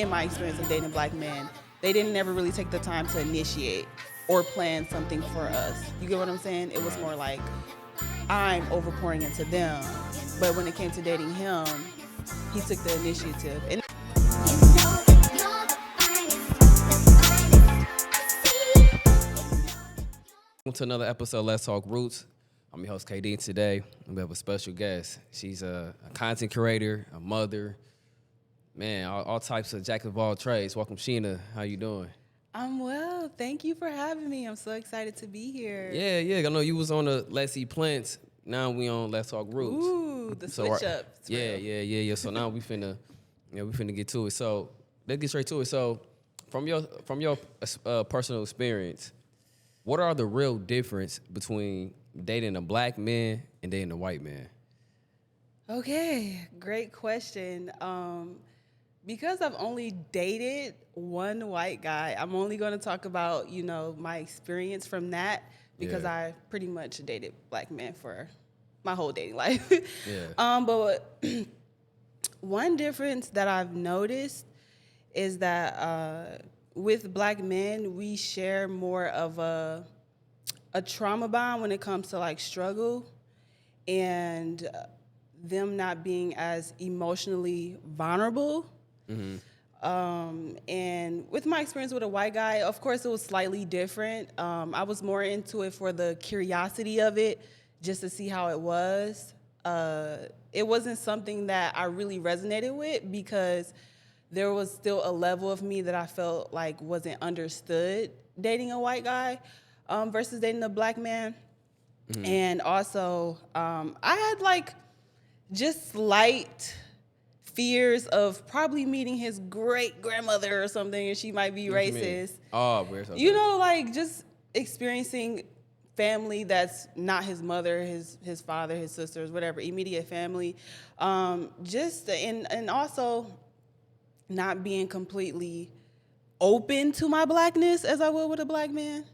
In my experience of dating black men, they didn't ever really take the time to initiate or plan something for us. You get what I'm saying? It was more like I'm overpouring into them. But when it came to dating him, he took the initiative. And Welcome to another episode of Let's Talk Roots. I'm your host, KD. Today, we have a special guest. She's a content creator, a mother, man, all types of jack of all trades. Welcome, Sheena. How you doing? I'm well. Thank you for having me. I'm so excited to be here. Yeah. I know you was on the Let's Eat Plants. Now we on Let's Talk Roots. Ooh, the switch up. Yeah. So now we finna get to it. So let's get straight to it. So from your personal experience, what are the real difference between dating a black man and dating a white man? Okay, great question. Because I've only dated one white guy, I'm only going to talk about, my experience from that because I pretty much dated black men for my whole dating life. But one difference that I've noticed is that with black men, we share more of a trauma bond when it comes to like struggle and them not being as emotionally vulnerable. And with my experience with a white guy, of course, it was slightly different. I was more into it for the curiosity of it, just to see how it was. It wasn't something that I really resonated with because there was still a level of me that I felt like wasn't understood dating a white guy versus dating a black man. And also, I had like just slight fears of probably meeting his great grandmother or something, and she might be racist. Oh, weird. Like just experiencing family that's not his mother, his father, his sisters, whatever, immediate family. And also not being completely open to my blackness as I would with a black man.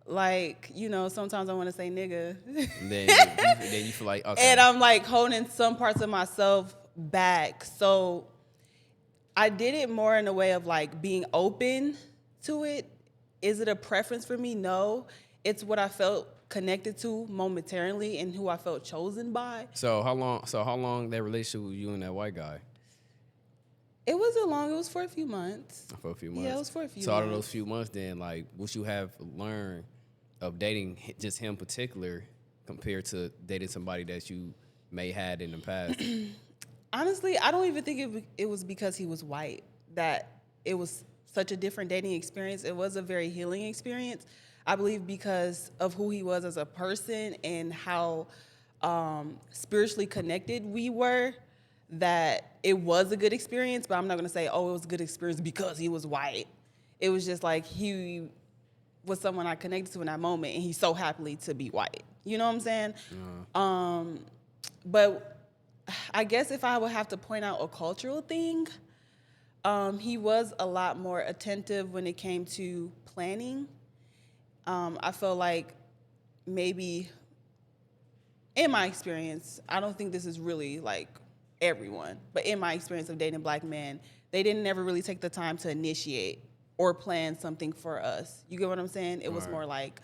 Like, sometimes I want to say nigga. And then you feel like, okay. And I'm like holding some parts of myself back. So I did it more in a way of like being open to it. Is it a preference for me? No. It's what I felt connected to momentarily and who I felt chosen by. So how long that relationship with you and that white guy? It wasn't long. It was for a few months. For a few months? Yeah, it was for a few months. So out of those few months then, like, what you have learned of dating just him in particular compared to dating somebody that you may had in the past? Honestly, I don't even think it was because he was white that it was such a different dating experience. It was a very healing experience. I believe because of who he was as a person and how spiritually connected we were, that it was a good experience, but I'm not going to say, it was a good experience because he was white. It was just like he was someone I connected to in that moment, and he's so happily to be white. You know what I'm saying? But I guess if I would have to point out a cultural thing, he was a lot more attentive when it came to planning. I feel like maybe, in my experience, I don't think this is really like everyone, but in my experience of dating black men, they didn't ever really take the time to initiate or plan something for us. You get what I'm saying? It was more like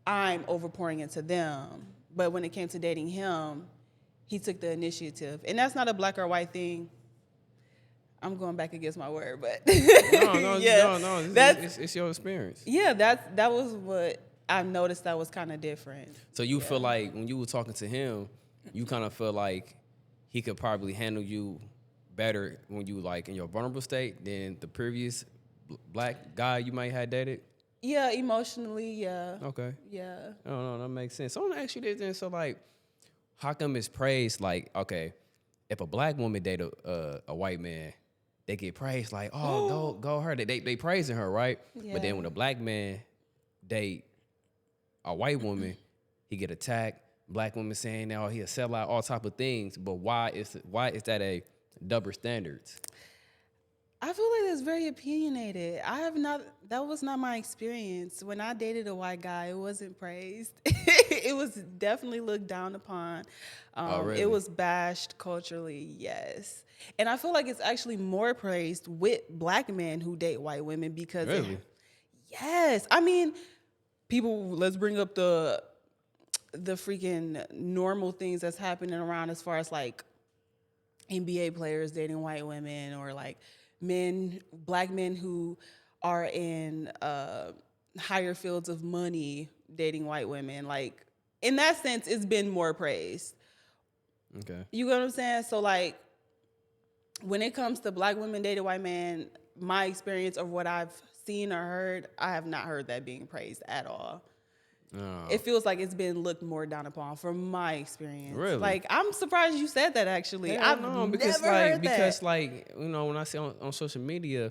I'm overpouring into them. But when it came to dating him, he took the initiative. And that's not a black or white thing. I'm going back against my word, but No. It's your experience. Yeah, that was what I noticed that was kind of different. So you feel like when you were talking to him, you kind of feel like he could probably handle you better when you like in your vulnerable state than the previous black guy you might have dated? Yeah, emotionally, yeah. Okay. Yeah. No, that makes sense. So I want to ask you this then. So like, how come it's praised like, okay, if a black woman date a white man, they get praised like, oh, go her. They praising her, right? Yeah. But then when a black man date a white woman, he get attacked. Black women saying, oh, he a sellout, all type of things. But why is that a double standards? I feel like that's very opinionated. I have not. That was not my experience. When I dated a white guy, it wasn't praised. It was definitely looked down upon. Oh, It really? was bashed culturally, yes. And I feel like it's actually more praised with black men who date white women because Really? yes. I mean, people. Let's bring up the freaking normal things that's happening around as far as like NBA players dating white women or like black men who are in higher fields of money dating white women. Like in that sense, it's been more praised. Okay. You get what I'm saying? So like when it comes to black women dating white men, my experience of what I've seen or heard, I have not heard that being praised at all. Oh, It feels like it's been looked more down upon from my experience. really? Like I'm surprised you said that actually. Hell I've no, because never like heard that. when I see on social media,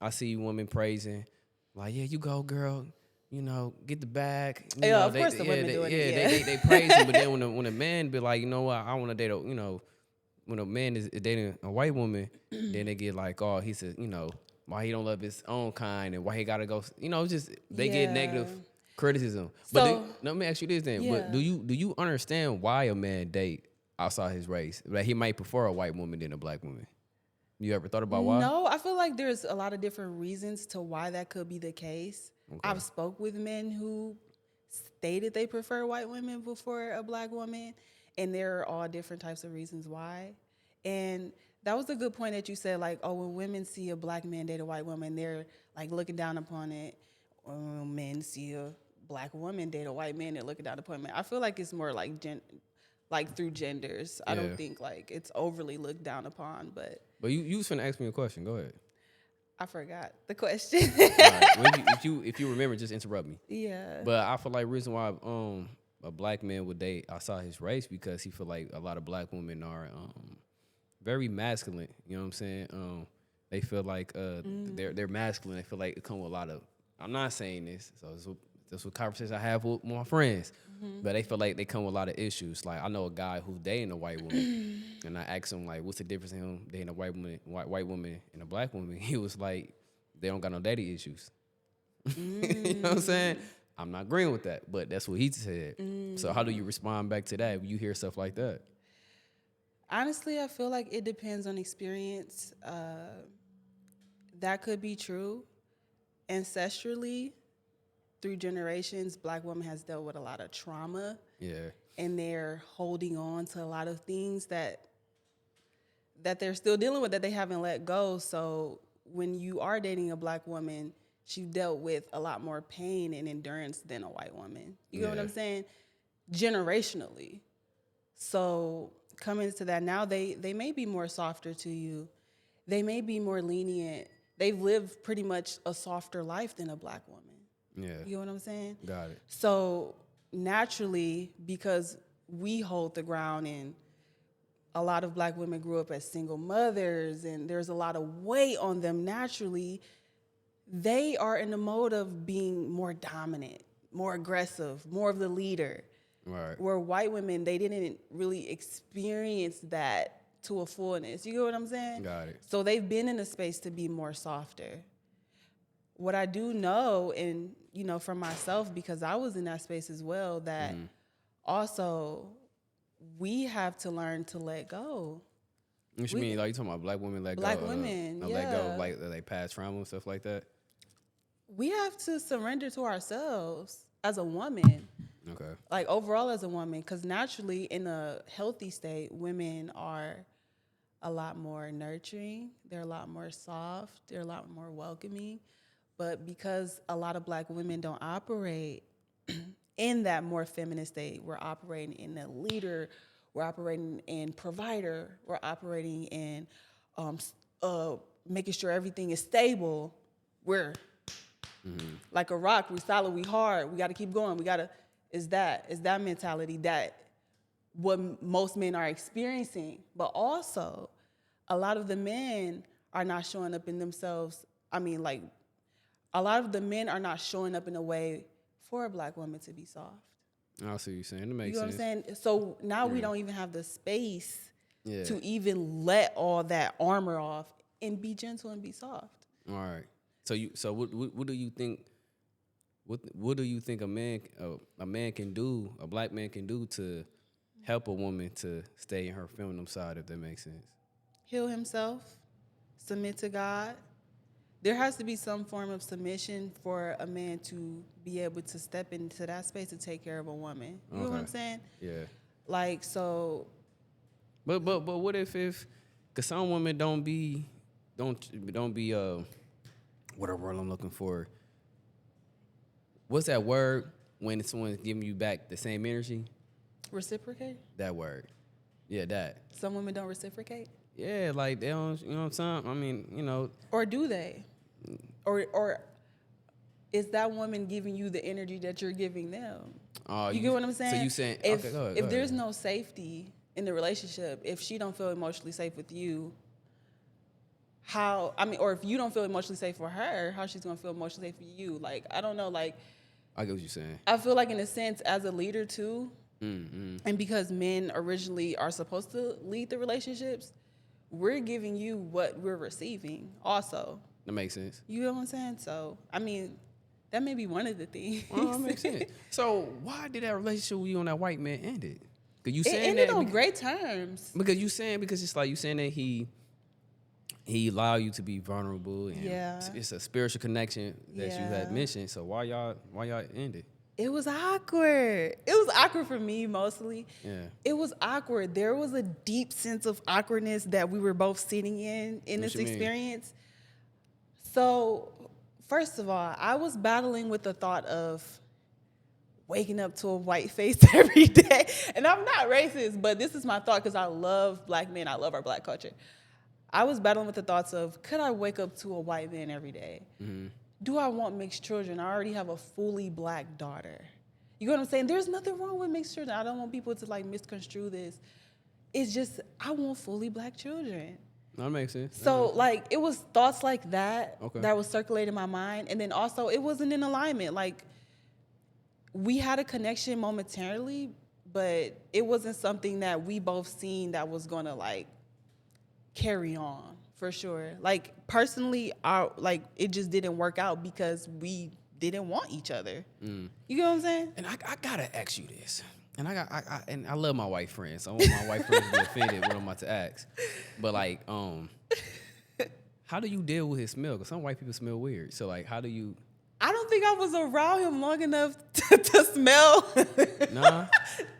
I see women praising, like, yeah, you go, girl. Get the bag. Yeah, of course the women doing it. Yeah. They praise him, but then when a man be like, you know what, I want to date when a man is dating a white woman, then they get like, oh, he said, why he don't love his own kind and why he gotta go, just they get negative Yeah. criticism. So Let me ask you this then. But yeah. do you understand why a man date outside his race? Like he might prefer a white woman than a black woman. You ever thought about why? No, I feel like there's a lot of different reasons to why that could be the case. Okay. I've spoke with men who stated they prefer white women before a black woman, and there are all different types of reasons why. And that was a good point that you said, like, oh, when women see a black man date a white woman, they're like looking down upon it. Or when men see a black woman date a white man, they're looking down upon it. I feel like it's more like like through genders. I Yeah. don't think like it's overly looked down upon, but But you was finna ask me a question. Go ahead. I forgot the question. All right. Well, if you remember, just interrupt me. Yeah. But I feel like reason why a black man would date outside his race because he feel like a lot of black women are very masculine. You know what I'm saying? They feel like they're masculine. They feel like it come with a lot of. I'm not saying this, so this was conversation I have with my friends, but they feel like they come with a lot of issues. Like I know a guy who's dating a white woman, and I asked him like, "What's the difference in him dating a white woman, and a black woman?" He was like, "They don't got no daddy issues." You know what I'm saying? I'm not agreeing with that, but that's what he said. So how do you respond back to that when you hear stuff like that? Honestly, I feel like it depends on experience. That could be true. Ancestrally, through generations, black women has dealt with a lot of trauma, Yeah. and they're holding on to a lot of things that they're still dealing with that they haven't let go. So when you are dating a black woman, she dealt with a lot more pain and endurance than a white woman. You know what Yeah. I'm saying? Generationally. So coming to that now, they may be more softer to you. They may be more lenient. They've lived pretty much a softer life than a black woman. Yeah. You know what I'm saying? Got it. So naturally, because we hold the ground and a lot of black women grew up as single mothers and there's a lot of weight on them naturally, they are in the mode of being more dominant, more aggressive, more of the leader. Right. Where white women, they didn't really experience that to a fullness. You get what I'm saying? Got it. So they've been in a space to be more softer. What I do know, and from myself, because I was in that space as well, that also we have to learn to let go. What you mean? Like you talking about black women let go? Black women, let go yeah. of like they past trauma and stuff like that. We have to surrender to ourselves as a woman. Okay. Like overall as a woman, because naturally in a healthy state, women are a lot more nurturing. They're a lot more soft. They're a lot more welcoming. But because a lot of black women don't operate in that more feminine state, we're operating in a leader, we're operating in provider, we're operating in making sure everything is stable. We're like a rock. We solid. We hard. We got to keep going. Is that mentality that what most men are experiencing. But also, a lot of the men are not showing up in themselves. I mean, like, a lot of the men are not showing up in a way for a black woman to be soft. I see what you're saying. That makes You know sense. what I'm saying? So now we don't even have the space Yeah. to even let all that armor off and be gentle and be soft. All right. So what do you think? What do you think a man can do? A black man can do to help a woman to stay in her feminine side, if that makes sense. Heal himself, submit to God. There has to be some form of submission for a man to be able to step into that space to take care of a woman. You know what I'm saying? Yeah. Like, so. But what if cause some women don't be whatever word I'm looking for. What's that word when someone's giving you back the same energy? Reciprocate? That word. Yeah, that. Some women don't reciprocate? Yeah, like they don't, you know what I'm saying? I mean, you know. Or do they? Or is that woman giving you the energy that you're giving them? You get what I'm saying? So you saying, if, okay, go ahead. If there's no safety in the relationship, if she don't feel emotionally safe with you, or if you don't feel emotionally safe for her, how she's gonna feel emotionally safe for you? Like, I don't know, like. I get what you're saying. I feel like in a sense, as a leader too, mm-hmm. and because men originally are supposed to lead the relationships, we're giving you what we're receiving also. That makes sense. You know what I'm saying? So, I mean, that may be one of the things. Well, that makes sense. So why did that relationship with you and that white man ended? Cause you it saying ended that on great terms. Because it's like you saying that he allowed you to be vulnerable, and it's a spiritual connection that you had mentioned. So why y'all ended? It was awkward. It was awkward for me mostly. Yeah. It was awkward. There was a deep sense of awkwardness that we were both sitting in this experience. So, first of all, I was battling with the thought of waking up to a white face every day. And I'm not racist, but this is my thought because I love black men. I love our black culture. I was battling with the thoughts of, could I wake up to a white man every day? Mm-hmm. Do I want mixed children? I already have a fully black daughter. You know what I'm saying? There's nothing wrong with mixed children. I don't want people to like misconstrue this. It's just, I want fully black children. That makes sense. So like, it was thoughts like that that was circulating my mind. And then also it wasn't in alignment. Like, we had a connection momentarily, but it wasn't something that we both seen that was gonna like carry on for sure. Like personally, it just didn't work out because we didn't want each other. You get what I'm saying? And I gotta ask you this. And I love my white friends. So I want my white friends to be offended when I'm about to ask. But like, how do you deal with his smell? Because some white people smell weird. So like, how do you? I don't think I was around him long enough to smell. Nah.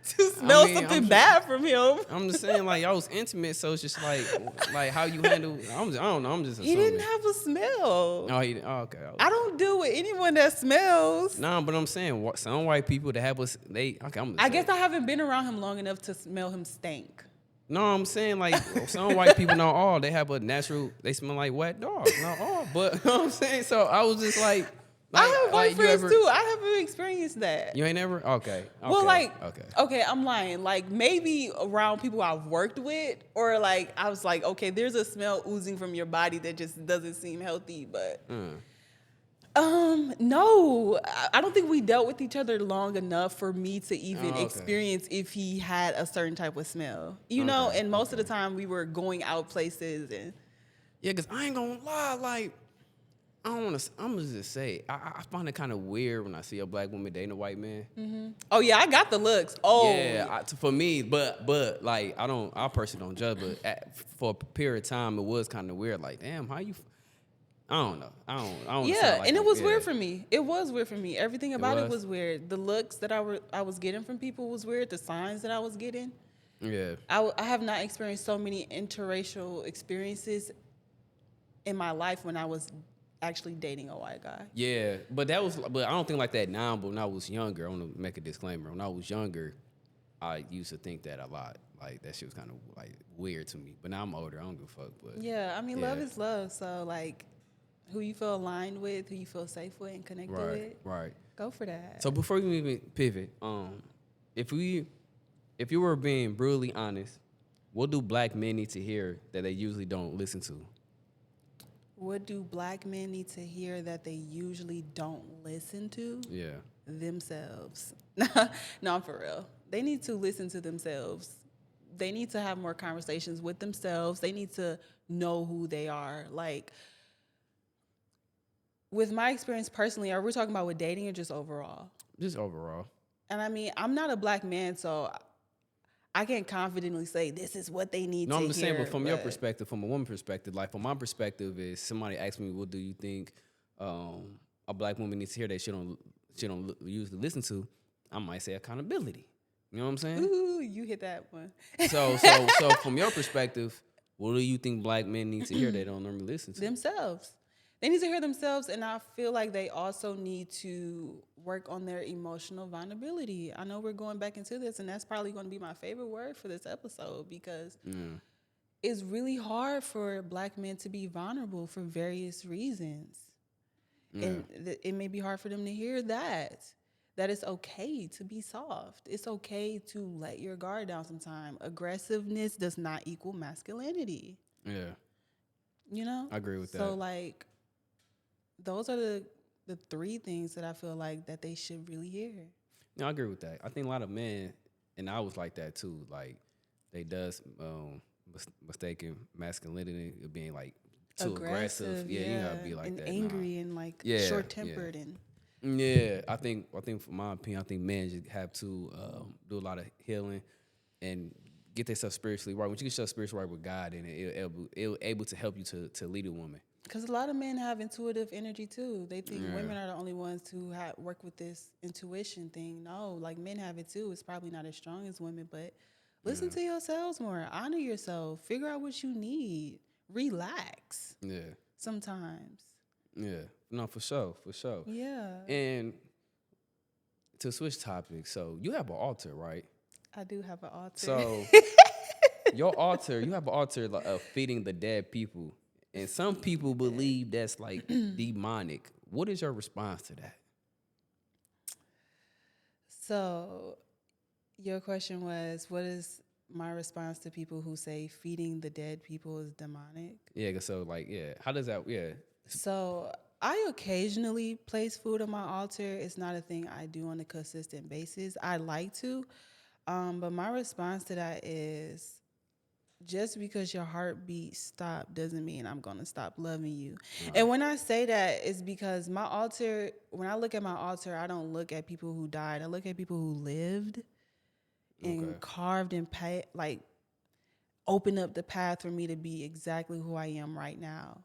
to smell something bad from him. I'm just saying, like, y'all was intimate, so it's just like how you handle. I don't know. I'm just assuming. He didn't have a smell. Oh, he didn't. Oh, okay. I don't deal with anyone that smells. Nah, but I'm saying some white people that have us, I guess I haven't been around him long enough to smell him stink. No, I'm saying like some white people, not all, they have a natural. They smell like wet dog. Not all, but you know what I'm saying. So I was just like. I have white friends too. I haven't experienced that. You ain't never? Okay. Well, okay, I'm lying. Like maybe around people I've worked with, or like I was like, okay, there's a smell oozing from your body that just doesn't seem healthy. But no, I don't think we dealt with each other long enough for me to even experience if he had a certain type of smell. You know, and most of the time we were going out places and. Yeah, because I ain't gonna lie, like. I'm gonna just say, I find it kind of weird when I see a black woman dating a white man. Mm-hmm. Oh yeah, I got the looks. Oh yeah, for me, but like I personally don't judge, but for a period of time it was kind of weird. Like, damn, how you? I don't know. I don't. Yeah, and it was weird for me. It was weird for me. Everything about it was weird. The looks that I was getting from people was weird. The signs that I was getting. Yeah. I have not experienced so many interracial experiences in my life when I was actually dating a white guy. Yeah, but I don't think like that now. But when I was younger, I want to make a disclaimer. When I was younger, I used to think that a lot. Like that shit was kind of like weird to me. But now I'm older. I don't give a fuck. But yeah, I mean, love is love. So like, who you feel aligned with, who you feel safe with and connected with, right? Go for that. So before we even pivot, if you were being brutally honest, what do black men need to hear that they usually don't listen to? What do black men need to hear that they usually don't listen to? Yeah. Themselves. No, for real. They need to listen to themselves. They need to have more conversations with themselves. They need to know who they are. Like, with my experience personally, are we talking about with dating or just overall? Just overall. And I mean, I'm not a black man, so I can't confidently say this is what they need No, to I'm just hear. saying, but from your perspective, from a woman perspective, like from my perspective, is somebody asks me, what do you think a black woman needs to hear that she don't usually listen to? I might say accountability. You know what I'm saying? Ooh, you hit that one. So from your perspective, what do you think black men need to hear they don't normally listen to? Themselves. They need to hear themselves, and I feel like they also need to work on their emotional vulnerability. I know we're going back into this, and that's probably going to be my favorite word for this episode because it's really hard for black men to be vulnerable for various reasons. And it may be hard for them to hear that it's okay to be soft. It's okay to let your guard down sometime. Aggressiveness does not equal masculinity. Yeah. You know? I agree with that. So, like, those are the three things that I feel like that they should really hear. No, I agree with that. I think a lot of men, and I was like that too, like, they does mistaken masculinity of being, like, too aggressive. Yeah, you gotta be like and that. Angry and, like, short-tempered and... Yeah, I think from my opinion, I think men just have to do a lot of healing and get themselves spiritually right. When you get yourself spiritually right with God, and it'll able to help you to lead a woman. Because a lot of men have intuitive energy too. They think women are the only ones who work with this intuition thing. No, like, men have it too. It's probably not as strong as women, but listen to yourselves more. Honor yourself. Figure out what you need. Relax. Yeah. Sometimes. Yeah. No, for sure. Yeah. And to switch topics, so you have an altar, right? I do have an altar. So you have an altar of feeding the dead people. And some people believe that's like demonic. What is your response to that? So your question was, what is my response to people who say feeding the dead people is demonic? Yeah, so like, how does that, So I occasionally place food on my altar. It's not a thing I do on a consistent basis. I like to, but my response to that is, just because your heartbeat stopped doesn't mean I'm going to stop loving you. Right. And when I say that, it's because my altar, when I look at my altar, I don't look at people who died. I look at people who lived and carved and opened up the path for me to be exactly who I am right now.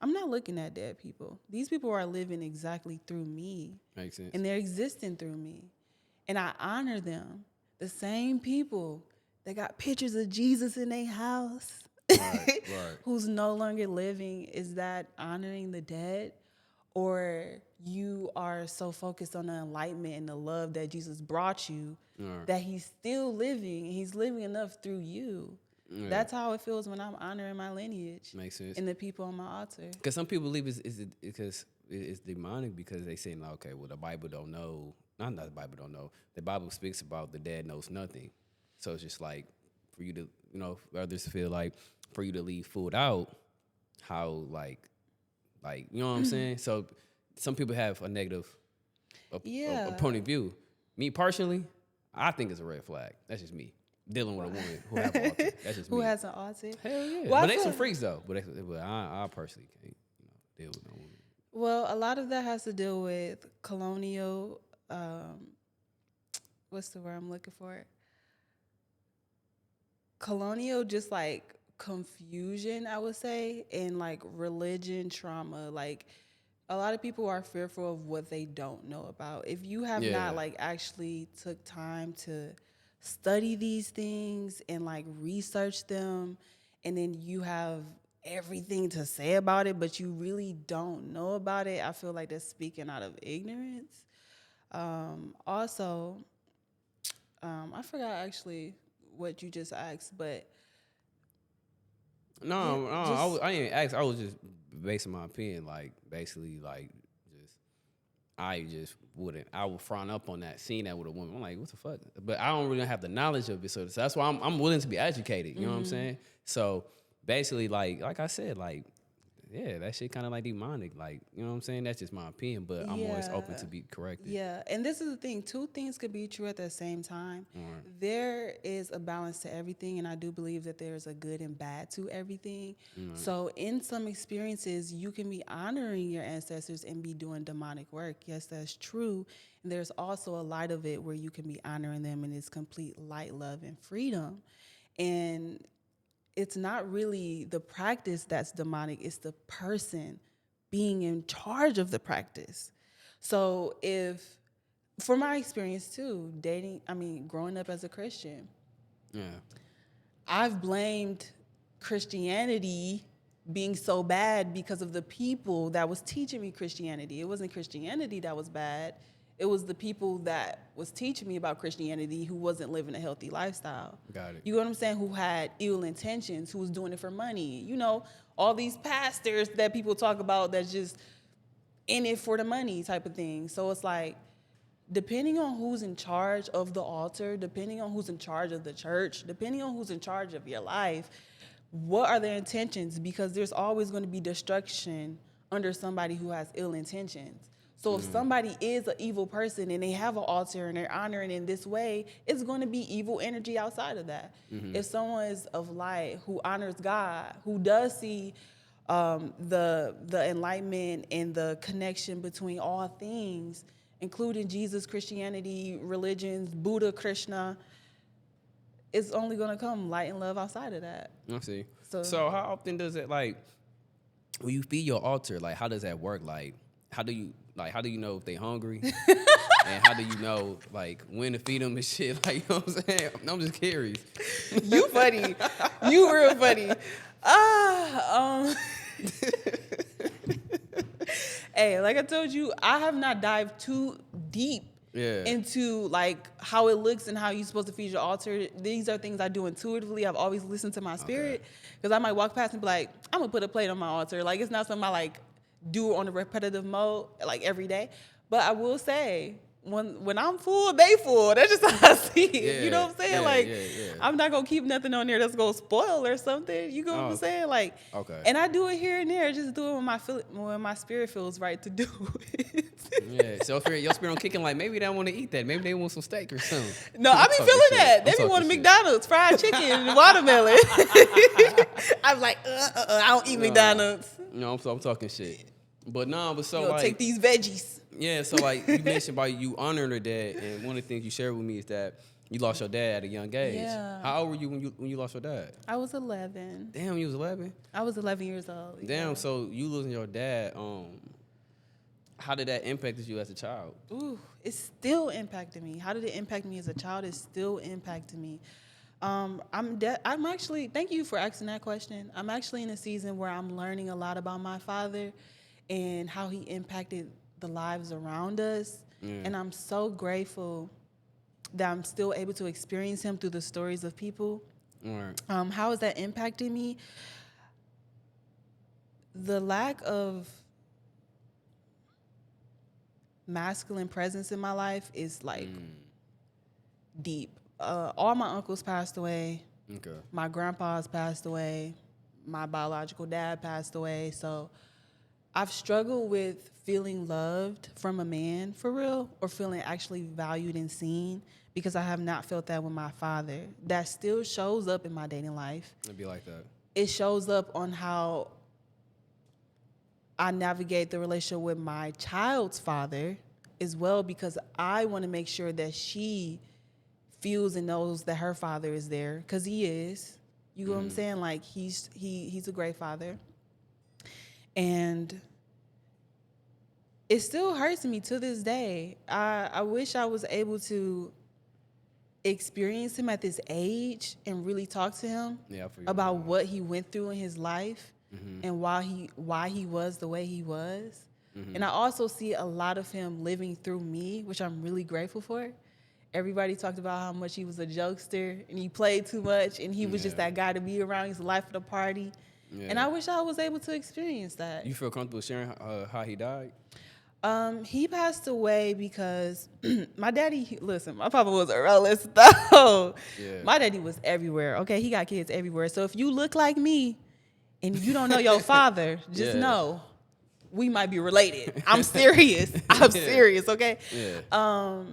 I'm not looking at dead people. These people are living exactly through me. Makes sense. And they're existing through me. And I honor them. The same people that got pictures of Jesus in their house, right. who's no longer living. Is that honoring the dead? Or you are so focused on the enlightenment and the love that Jesus brought you that he's still living, and he's living enough through you. Yeah. That's how it feels when I'm honoring my lineage. Makes sense. And the people on my altar. Because some people believe it's demonic because they say, okay, well, the Bible don't know. Not the Bible don't know. The Bible speaks about the dead knows nothing. So it's just like for you to, others feel like for you to leave food out, how like, you know what I'm saying? So some people have a negative a point of view. Me personally, I think it's a red flag. That's just me. Dealing with a woman who has an altar. That's just me. Who has an altar? Hell yeah. Well, but they some freaks though. But I personally can't deal with no woman. Well, a lot of that has to deal with colonial, what's the word I'm looking for? Colonial, just like confusion, I would say, and like religion trauma. Like a lot of people are fearful of what they don't know about. If you have not like actually took time to study these things and like research them, and then you have everything to say about it, but you really don't know about it, I feel like that's speaking out of ignorance. Also, I forgot actually what you just asked, but I didn't ask. I was just basing my opinion, like basically, like I would frown up on that, seeing that with a woman. I'm like, what the fuck? But I don't really have the knowledge of it, so that's why I'm willing to be educated. You know what I'm saying? So basically, like I said, like yeah, that shit kind of like demonic. Like, you know what I'm saying? That's just my opinion, but I'm always open to be corrected. Yeah, and this is the thing. Two things could be true at the same time. Right. There is a balance to everything, and I do believe that there's a good and bad to everything. So in some experiences, you can be honoring your ancestors and be doing demonic work. Yes, that's true. And there's also a light of it where you can be honoring them and it's complete light, love, and freedom. And it's not really the practice that's demonic, it's the person being in charge of the practice. So if, for my experience too, growing up as a Christian, Yeah. I've blamed Christianity being so bad because of the people that was teaching me Christianity. It wasn't Christianity that was bad. It was the people that was teaching me about Christianity who wasn't living a healthy lifestyle. Got it. You know what I'm saying? Who had ill intentions, who was doing it for money. You know, all these pastors that people talk about that's just in it for the money type of thing. So it's like, depending on who's in charge of the altar, depending on who's in charge of the church, depending on who's in charge of your life, what are their intentions? Because there's always going to be destruction under somebody who has ill intentions. So if somebody is an evil person and they have an altar and they're honoring in this way, it's going to be evil energy outside of that. If someone is of light, who honors God, who does see the enlightenment and the connection between all things, including Jesus, Christianity, religions, Buddha, Krishna, it's only going to come light and love outside of that. I see. So- So how often does it, like, when you feed your altar, like, how does that work? Like, how do you know if they hungry? And how do you know, like, when to feed them and shit? Like, you know what I'm saying? I'm just curious. You funny. You real funny. Hey, like I told you, I have not dived too deep into like how it looks and how you're supposed to feed your altar. These are things I do intuitively. I've always listened to my spirit because I might walk past and be like, I'm gonna put a plate on my altar. Like, it's not something I like do on a repetitive mode like every day. But I will say, when I'm full, they full. That's just how I see it. Yeah, you know what I'm saying? yeah. I'm not gonna keep nothing on there that's gonna spoil or something. You know what I'm saying? Like, and I do it here and there. Just do it when my spirit feels right to do it. Yeah. So if your spirit on kicking, like, maybe they don't want to eat that. Maybe they want some steak or something. No, I be feeling that. They be wanting McDonald's, fried chicken, and watermelon. I'm like, I don't eat McDonald's. No, I'm talking shit. But no, but so like, take these veggies. Yeah, so like you mentioned about you honoring your dad, and one of the things you shared with me is that you lost your dad at a young age. Yeah. How old were you when you lost your dad? I was 11. Damn, you was 11. I was 11 years old. Damn, yeah. so you losing your dad. How did that impact you as a child? Ooh, it still impacted me. How did it impact me as a child? It still impacted me. I'm actually, thank you for asking that question. I'm actually in a season where I'm learning a lot about my father and how he impacted the lives around us. And I'm so grateful that I'm still able to experience him through the stories of people. Right. How has that impacted me? The lack of masculine presence in my life is like deep. All my uncles passed away. Okay. My grandpa's passed away. My biological dad passed away. So I've struggled with feeling loved from a man for real, or feeling actually valued and seen, because I have not felt that with my father. That still shows up in my dating life. It'd be like that. It shows up on how I navigate the relationship with my child's father as well, because I want to make sure that she feels and knows that her father is there, because he is. You know what I'm saying? Like, he's a great father. And it still hurts me to this day. I wish I was able to experience him at this age and really talk to him about what he went through in his life and why he was the way he was. And I also see a lot of him living through me, which I'm really grateful for. Everybody talked about how much he was a jokester and he played too much and he was just that guy to be around. He's the life of the party. Yeah. And I wish I was able to experience that. You feel comfortable sharing how he died? He passed away because my daddy, listen, my papa was a rolling stone. Yeah. My daddy was everywhere, okay? He got kids everywhere. So if you look like me, and you don't know your father, just Yeah. know we might be related. I'm serious. I'm serious, okay? Yeah.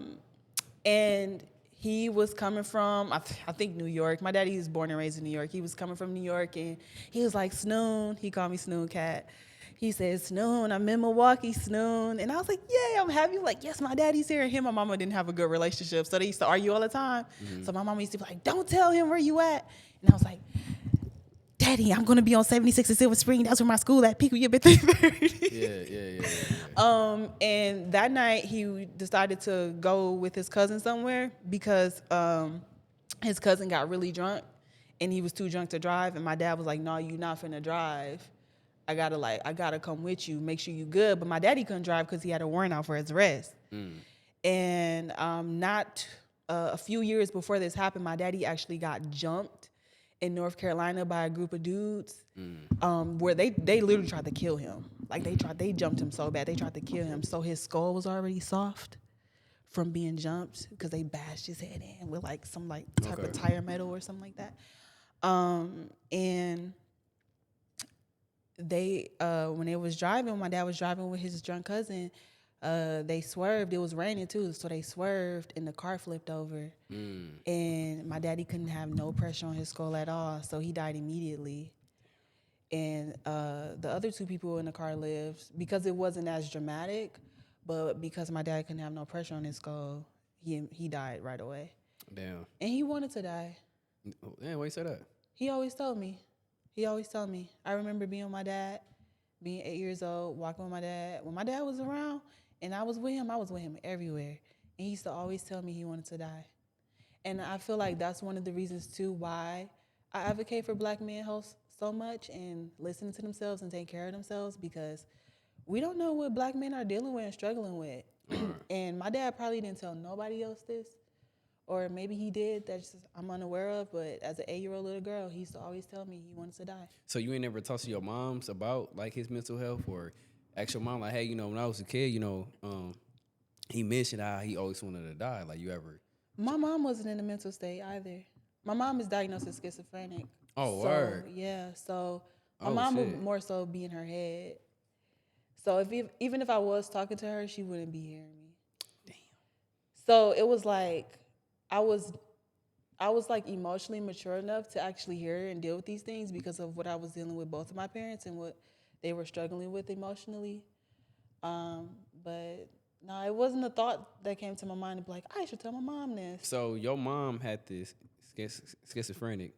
And he was coming from, I think, New York. My daddy was born and raised in New York. He was coming from New York, and he was like, Snoon. He called me Snoon Cat. He said, Snoon, I'm in Milwaukee, Snoon. And I was like, yeah, I'm happy. Like, yes, my daddy's here. And him and my mama didn't have a good relationship, so they used to argue all the time. So my mama used to be like, don't tell him where you at. And I was like, Daddy, I'm going to be on 76 and Silver Spring. That's where my school at. Pico, you been 330. Yeah. And that night he decided to go with his cousin somewhere because his cousin got really drunk and he was too drunk to drive. And my dad was like, no, you not finna drive. I gotta come with you, make sure you good. But my daddy couldn't drive because he had a warrant out for his arrest. And not a few years before this happened, my daddy actually got jumped in North Carolina by a group of dudes, where they literally tried to kill him. Like they jumped him so bad, they tried to kill him. So his skull was already soft from being jumped because they bashed his head in with like some like type of tire metal or something like that. And they when they was driving, my dad was driving with his drunk cousin. They swerved. It was raining too, so they swerved and the car flipped over. And my daddy couldn't have no pressure on his skull at all, so he died immediately. And the other two people in the car lived because it wasn't as dramatic, but because my dad couldn't have no pressure on his skull, he died right away. Damn. And he wanted to die. Damn, why you say that? He always told me. I remember being with my dad, being 8 years old, walking with my dad. When my dad was around and I was with him everywhere. And he used to always tell me he wanted to die. And I feel like that's one of the reasons, too, why I advocate for black men so much and listening to themselves and taking care of themselves, because we don't know what black men are dealing with and struggling with. And my dad probably didn't tell nobody else this. Or maybe he did, that's just I'm unaware of, but as an 8-year-old little girl, he used to always tell me he wanted to die. So you ain't never talked to your moms about like his mental health, or ask your mom like, hey, when I was a kid, he mentioned how he always wanted to die. Like, you ever? My mom wasn't in a mental state either. My mom is diagnosed as schizophrenic. Oh, so, word. Yeah, so my mom would more so be in her head. So even if I was talking to her, she wouldn't be hearing me. Damn. So it was like I was like emotionally mature enough to actually hear and deal with these things because of what I was dealing with both of my parents and what they were struggling with emotionally. But no, it wasn't a thought that came to my mind to be like, I should tell my mom this. So your mom had this schizophrenic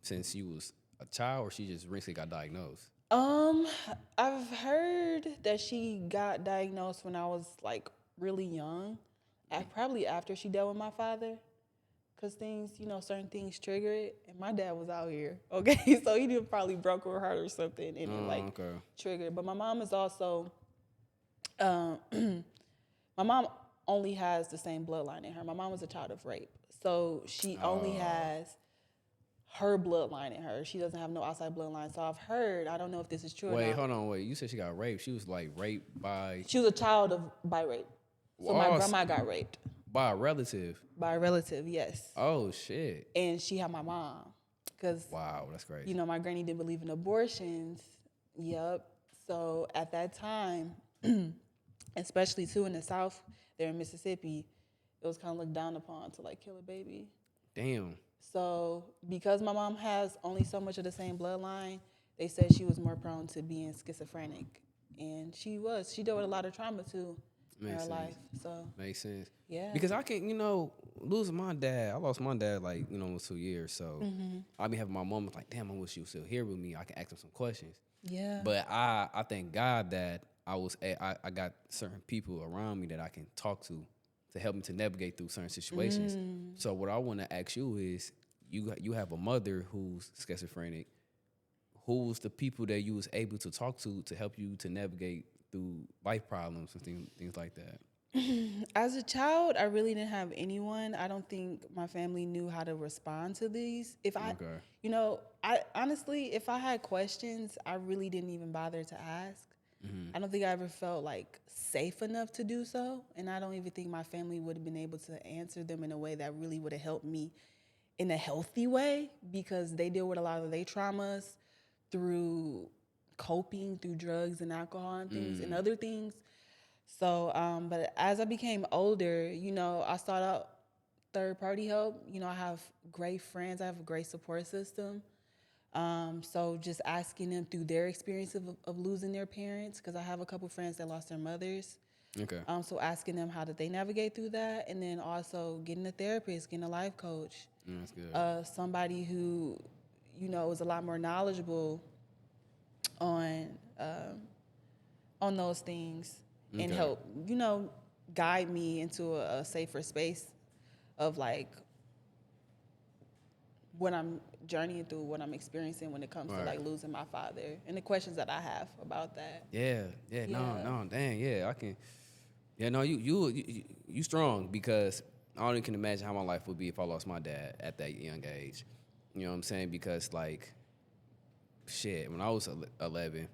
since you was a child, or she just recently got diagnosed? I've heard that she got diagnosed when I was like really young, probably after she dealt with my father. Cause things, certain things trigger it, and my dad was out here, okay? So he did probably broke her heart or something, and it triggered. But my mom is also, my mom only has the same bloodline in her. My mom was a child of rape, so she only has her bloodline in her. She doesn't have no outside bloodline. So I've heard, I don't know if this is true or not. Hold on. You said she got raped. She was like raped by. She was a child by rape. So my grandma got raped. By a relative? By a relative, yes. Oh, shit. And she had my mom. Wow, that's crazy. My granny didn't believe in abortions. Yep. So at that time, especially too in the South, there in Mississippi, it was kind of looked down upon to like kill a baby. Damn. So because my mom has only so much of the same bloodline, they said she was more prone to being schizophrenic. And she was. She dealt with a lot of trauma too. Makes sense. Life, so makes sense. Yeah, because I can't, losing my dad. I lost my dad like almost 2 years. So I be having my moments like, damn, I wish she was still here with me. I can ask him some questions. Yeah. But I thank God that I got certain people around me that I can talk to help me to navigate through certain situations. So what I want to ask you is, you have a mother who's schizophrenic. Who's the people that you was able to talk to help you to navigate through life problems and things like that? As a child, I really didn't have anyone. I don't think my family knew how to respond to these. I honestly, if I had questions, I really didn't even bother to ask. I don't think I ever felt like safe enough to do so. And I don't even think my family would have been able to answer them in a way that really would have helped me in a healthy way, because they deal with a lot of their traumas through coping through drugs and alcohol and things and other things. So, but as I became older, you know, I sought out third party help. You know, I have great friends. I have a great support system. So just asking them through their experience of losing their parents, because I have a couple friends that lost their mothers. Okay. So asking them how did they navigate through that, and then also getting a therapist, getting a life coach, That's good. somebody who, you know, is a lot more knowledgeable on those things and Okay. help, you know, guide me into a safer space of like what I'm journeying through, what I'm experiencing when it comes to Right. like losing my father and the questions that I have about that. Yeah, yeah, Yeah. no, dang, yeah, I can. Yeah, no, you strong, because I only can imagine how my life would be if I lost my dad at that young age. You know what I'm saying? Because like, shit, when I was 11,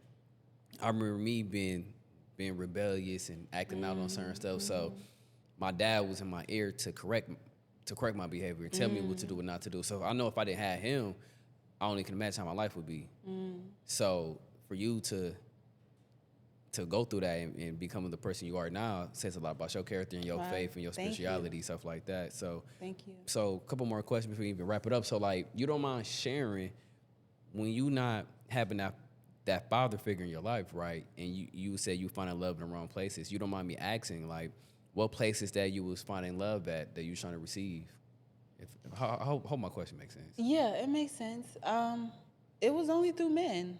I remember me being rebellious and acting out on certain stuff. So my dad was in my ear to correct my behavior and tell me what to do and not to do. So I know if I didn't have him, I only can imagine how my life would be. So for you to go through that and becoming the person you are now says a lot about your character and your Wow. faith and your Thank you. spirituality, stuff like that. So, Thank you. a couple more questions before we even wrap it up. So, like, you don't mind sharing when you not having that father figure in your life, right? And you said you finding love in the wrong places. You don't mind me asking, like, what places that you was finding love at that you was trying to receive? I hope my question makes sense. Yeah, it makes sense. It was only through men.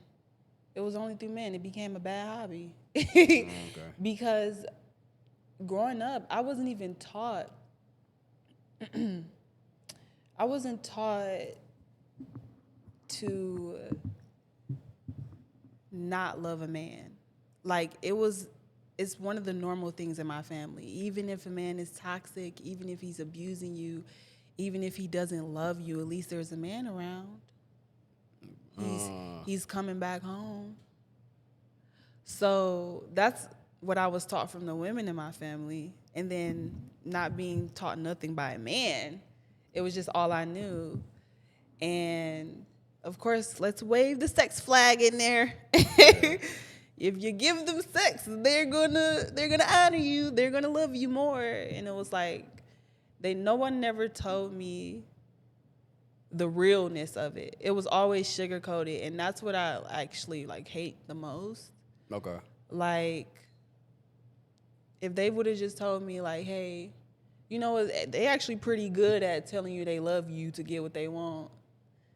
It became a bad hobby. Okay. Because growing up, I wasn't even taught. I wasn't taught to not love a man. Like it's one of the normal things in my family. Even if a man is toxic, even if he's abusing you, even if he doesn't love you, at least there's a man around. He's coming back home. So that's what I was taught from the women in my family. And then not being taught nothing by a man, it was just all I knew. And of course, let's wave the sex flag in there. If you give them sex, they're gonna honor you. They're gonna love you more. And it was like no one never told me the realness of it. It was always sugar coated, and that's what I actually like hate the most. Okay. Like, if they would have just told me, like, hey, you know, they actually pretty good at telling you they love you to get what they want.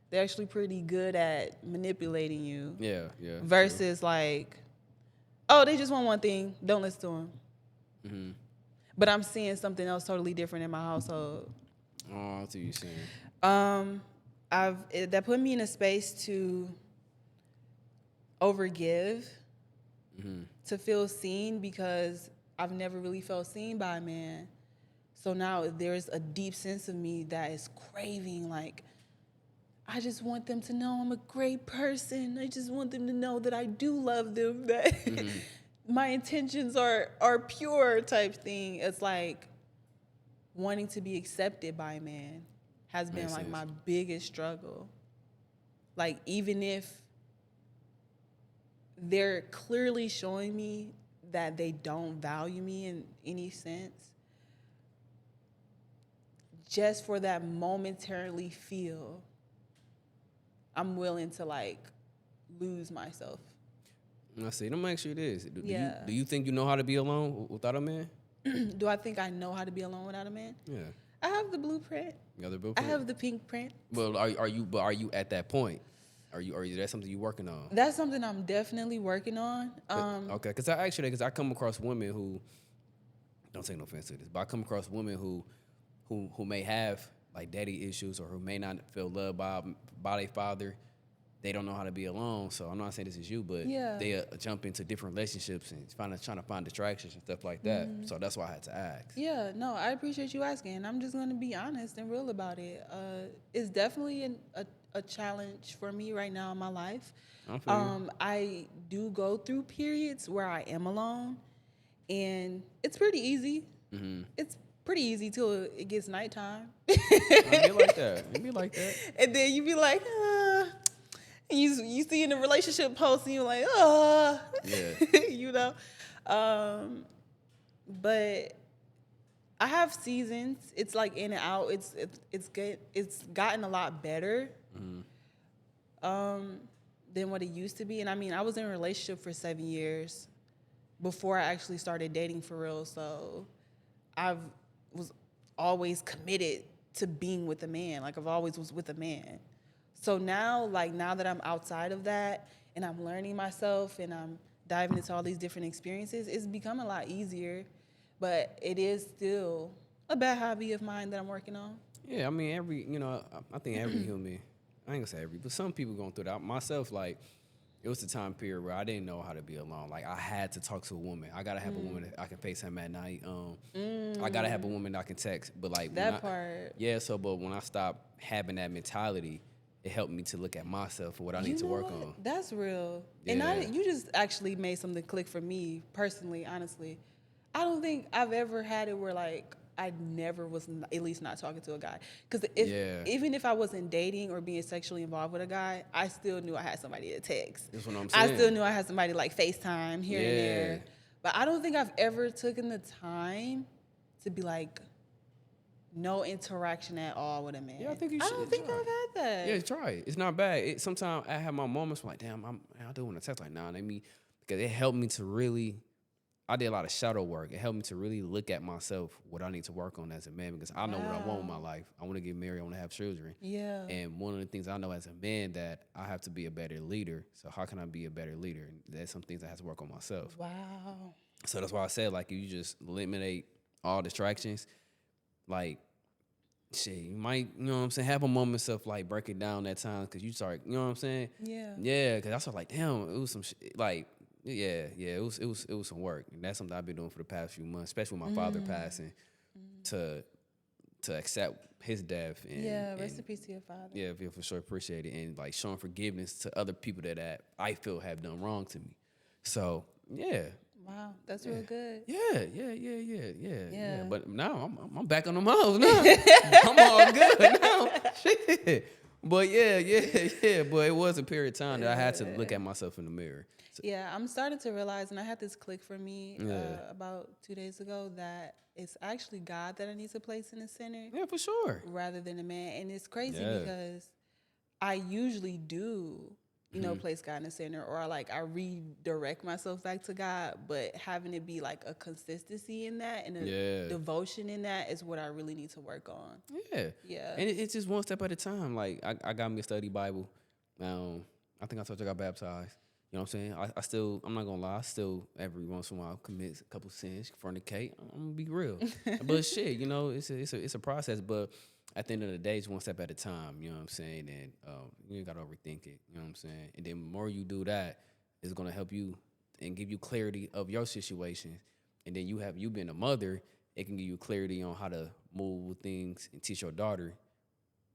They're actually pretty good at manipulating you. Yeah, yeah. Versus, like, oh, they just want one thing. Don't listen to them. Mm-hmm. But I'm seeing something else totally different in my household. Oh, I see what you're saying. That put me in a space to overgive, to feel seen, because I've never really felt seen by a man. So now there's a deep sense of me that is craving, like, I just want them to know I'm a great person. I just want them to know that I do love them, that my intentions are pure type thing. It's like wanting to be accepted by a man has been like my biggest struggle. Like, even if they're clearly showing me that they don't value me in any sense, just for that momentarily feel, I'm willing to like lose myself. I see. Let me ask you this: Do Yeah. you think you know how to be alone without a man? Do I think I know how to be alone without a man? Yeah. I have the blueprint. You got the I blueprint? have the pink print. Well, are you at that point? Are you that something you working on? That's something I'm definitely working on. Okay, because I come across women who, don't take no offense to this, but I come across women who may have like daddy issues, or who may not feel loved by their father. They don't know how to be alone. So I'm not saying this is you, but Yeah. they jump into different relationships and trying to find distractions and stuff like that. So that's why I had to ask. Yeah, no, I appreciate you asking. I'm just going to be honest and real about it. It's definitely a challenge for me right now in my life. I feel you. I do go through periods where I am alone, and it's pretty easy. It's pretty easy till it gets nighttime. It be like that. It be like that. And then you be like, And you see in the relationship post and you're like, Yeah. you know. But I have seasons. It's like in and out. It's good. It's gotten a lot better than what it used to be. And I mean, I was in a relationship for 7 years before I actually started dating for real. So I was always committed to being with a man. Like I've always was with a man. So now, like now that I'm outside of that and I'm learning myself and I'm diving into all these different experiences, it's become a lot easier. But it is still a bad hobby of mine that I'm working on. Yeah, I mean, I think every human, I ain't gonna say every, but some people going through that. Myself, like, it was a time period where I didn't know how to be alone. Like, I had to talk to a woman. I gotta have a woman that I can FaceTime at night. I gotta have a woman that I can text. But like That part. yeah. So, but when I stopped having that mentality, it helped me to look at myself and what I need to work on. That's real. Yeah. And you just actually made something click for me personally, honestly. I don't think I've ever had it where like I never was at least not talking to a guy. Because even if I wasn't dating or being sexually involved with a guy, I still knew I had somebody to text. That's what I'm saying. I still knew I had somebody like FaceTime here and there. But I don't think I've ever taken the time to be like no interaction at all with a man. Yeah, I think you should. I don't think I've had that. Yeah, try it. It's not bad. Sometimes I have my moments where like, damn, I do want to text like now. Because it helped me to really. I did a lot of shadow work. It helped me to really look at myself, what I need to work on as a man, because I know what I want in my life. I want to get married. I want to have children. Yeah. And one of the things I know as a man that I have to be a better leader. So how can I be a better leader? And there's some things I have to work on myself. Wow. So that's why I said, like, you just eliminate all distractions. Like, shit, you might, you know what I'm saying, have a moments of, like, breaking down that time because you start, you know what I'm saying? Yeah. Yeah, because I was like, damn, it was some shit, like, yeah, it was some work. And that's something I've been doing for the past few months, especially with my father passing, to accept his death. And, rest in peace to your father. Yeah, for sure, appreciate it. And, like, showing forgiveness to other people that I feel have done wrong to me. So, yeah. Wow, that's real good. Yeah. But now I'm back on the miles now. I'm all good now. Shit. But yeah. But it was a period of time that I had to look at myself in the mirror. So, yeah, I'm starting to realize, and I had this click for me about 2 days ago, that it's actually God that I need to place in the center. Yeah, for sure. Rather than a man. And it's crazy because I usually do, place God in the center, or I redirect myself back to God, but having it be like a consistency in that and a devotion in that is what I really need to work on. Yeah. And it's just one step at a time. Like, I got me a study Bible. I think I told you I got baptized. You know what I'm saying? I still, I'm not gonna lie, I still every once in a while commit a couple sins, fornicate. I'm gonna be real. But shit, it's a process. But at the end of the day, it's one step at a time. You know what I'm saying? And you ain't gotta overthink it. You know what I'm saying? And then the more you do that, it's gonna help you and give you clarity of your situation. And then you being a mother, it can give you clarity on how to move with things and teach your daughter.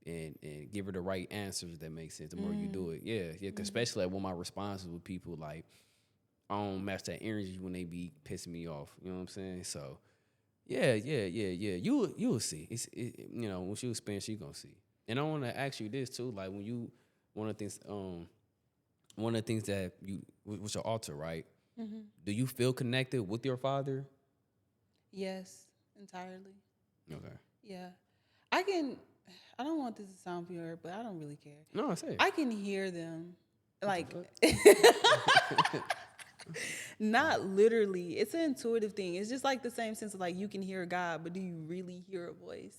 And give her the right answers that make sense. The more you do it, yeah. Cause especially like when my responses with people, like I don't match that energy when they be pissing me off. You know what I'm saying? So, yeah. You will see. Once you experience, you gonna see. And I want to ask you this too, like when you one of the things that you with your altar, right? Mm-hmm. Do you feel connected with your father? Yes, entirely. Okay. Yeah, I don't want this to sound weird, but I don't really care. No, I say I can hear them, like, not literally. It's an intuitive thing. It's just like the same sense of like you can hear God, but do you really hear a voice?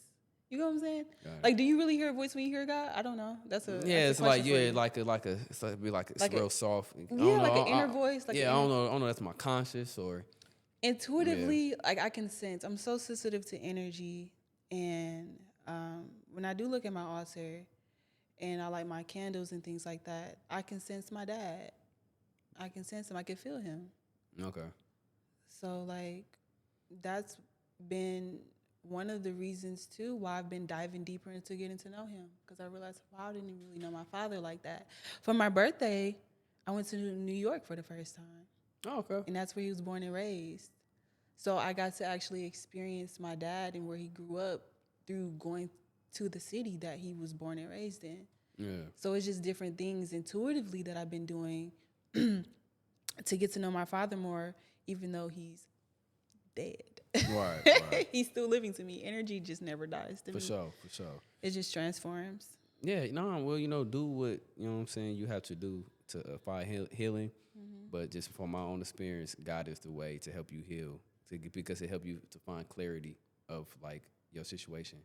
You know what I'm saying? Like, do you really hear a voice when you hear God? I don't know. It's like it's real soft. Like an inner voice. Like I don't know. That's my conscious or intuitively. Like I can sense. I'm so sensitive to energy, and when I do look at my altar and I light my candles and things like that, I can sense my dad. I can sense him. I can feel him. Okay. So, like, that's been one of the reasons, too, why I've been diving deeper into getting to know him. Because I realized, wow, I didn't even really know my father like that. For my birthday, I went to New York for the first time. Oh, okay. And that's where he was born and raised. So I got to actually experience my dad and where he grew up through going to the city that he was born and raised in. Yeah. So it's just different things intuitively that I've been doing to get to know my father more, even though he's dead. Right, right. He's still living to me. Energy just never dies to For me. sure, for sure. It just transforms. Yeah, no, well, do what, what I'm saying, you have to do to find healing. But just from my own experience, God is the way to help you heal, because it help you to find clarity of like your situation.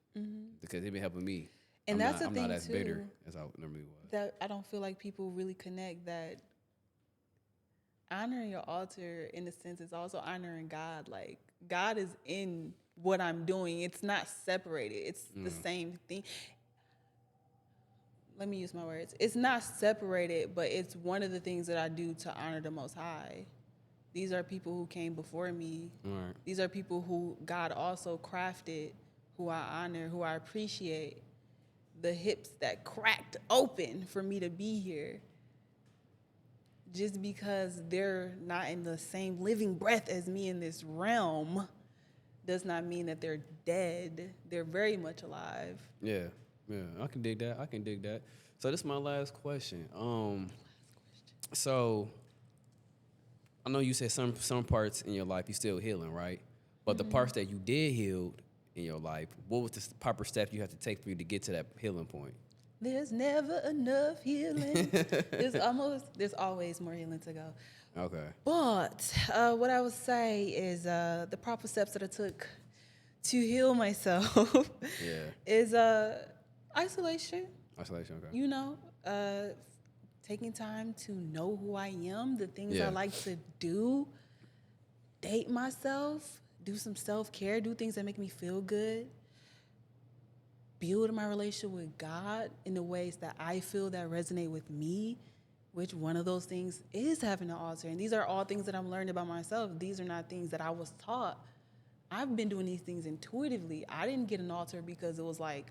Because it been helping me. And that's the I'm thing not as too, bitter as I normally was. that I don't feel like people really connect, that honoring your altar in a sense is also honoring God. Like God is in what I'm doing. It's not separated. It's the same thing. Let me use my words. It's not separated, but it's one of the things that I do to honor the Most High. These are people who came before me. Right. These are people who God also crafted, who I honor, who I appreciate. The hips that cracked open for me to be here. Just because they're not in the same living breath as me in this realm does not mean that they're dead. They're very much alive. Yeah, yeah, I can dig that. So this is my last question. So I know you said some parts in your life you still healing, right? But the parts that you did heal in your life, what was the proper steps you have to take for you to get to that healing point? There's never enough healing. There's always more healing to go. Okay. But what I would say is the proper steps that I took to heal myself Yeah. is isolation. Isolation. Okay. You know, taking time to know who I am, the things Yeah. I like to do, date myself, do some self-care, do things that make me feel good, build my relationship with God in the ways that I feel that resonate with me, which one of those things is having an altar. And these are all things that I'm learning about myself. These are not things that I was taught. I've been doing these things intuitively. I didn't get an altar because it was like,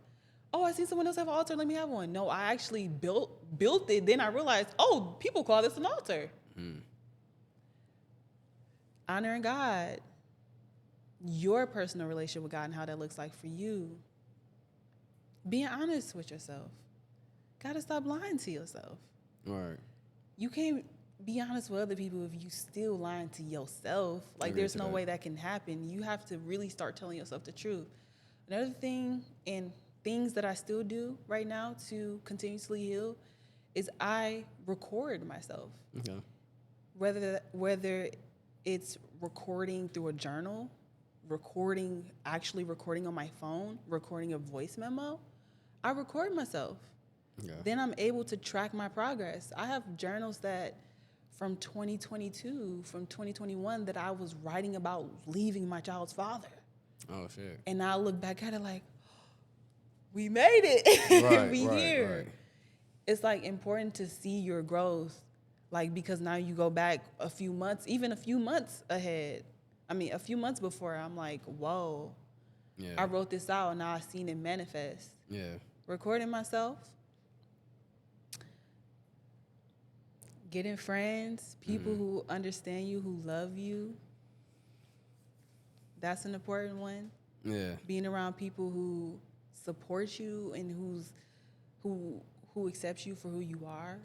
oh, I see someone else have an altar, let me have one. No, I actually built it. Then I realized, oh, people call this an altar. Honoring God, your personal relationship with God and how that looks like for you. Being honest with yourself. Gotta stop lying to yourself. All right. You can't be honest with other people if you still lying to yourself. Like, there's no way that can happen. You have to really start telling yourself the truth. Another thing, and things that I still do right now to continuously heal, is I record myself. Okay. Whether it's recording through a journal, actually recording on my phone, recording a voice memo, I record myself. Yeah. Then I'm able to track my progress. I have journals that from 2022, from 2021 that I was writing about leaving my child's father. Oh shit. And I look back at it like, we made it. Right, we here. Right. It's like important to see your growth, like, because now you go back a few months, even a few months ahead. I mean, a few months before, I'm like, whoa. Yeah. I wrote this out and now I've seen it manifest. Yeah. Recording myself, getting friends, people who understand you, who love you. That's an important one. Yeah. Being around people who support you and who accepts you for who you are.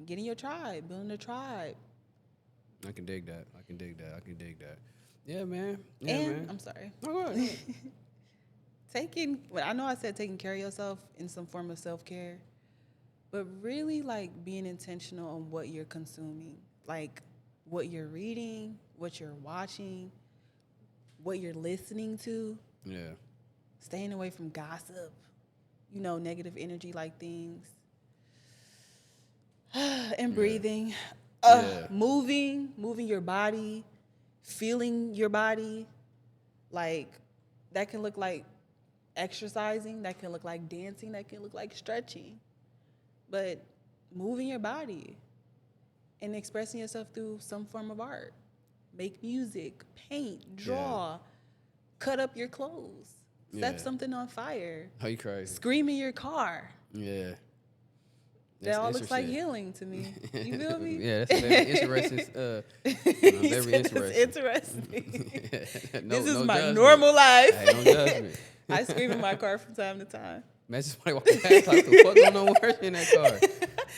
Getting your tribe, building a tribe. I can dig that. Yeah, man. I'm sorry. No, go ahead. I know I said taking care of yourself in some form of self-care, but really like being intentional on what you're consuming, like what you're reading, what you're watching, what you're listening to. Yeah. Staying away from gossip, negative energy like things. And breathing. Moving your body, feeling your body. Like, that can look like exercising, that can look like dancing, that can look like stretching. But moving your body and expressing yourself through some form of art. Make music, paint, draw, cut up your clothes, set something on fire. Oh, you crazy. Scream in your car. Yeah. That all looks like healing to me. You feel me? Yeah, that's very interesting. Very interesting. It's interesting. No, this is no my judgment. normal life. Hey, don't judge me. I scream in my car from time to time. Imagine somebody walking past like the fuck going on with in that car.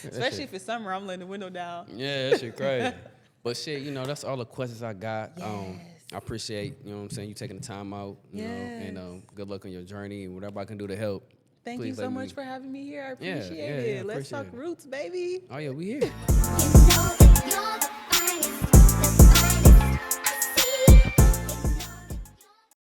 Especially if it's summer, I'm letting the window down. Yeah, that shit crazy. But shit, you know, that's all the questions I got. Yes. I appreciate, you know what I'm saying, you taking the time out, you know, and good luck on your journey and whatever I can do to help. Thank you so much for having me here. I Yeah, appreciate yeah, it. yeah, Let's talk appreciate it. roots, baby. Oh yeah, we here. You know that you're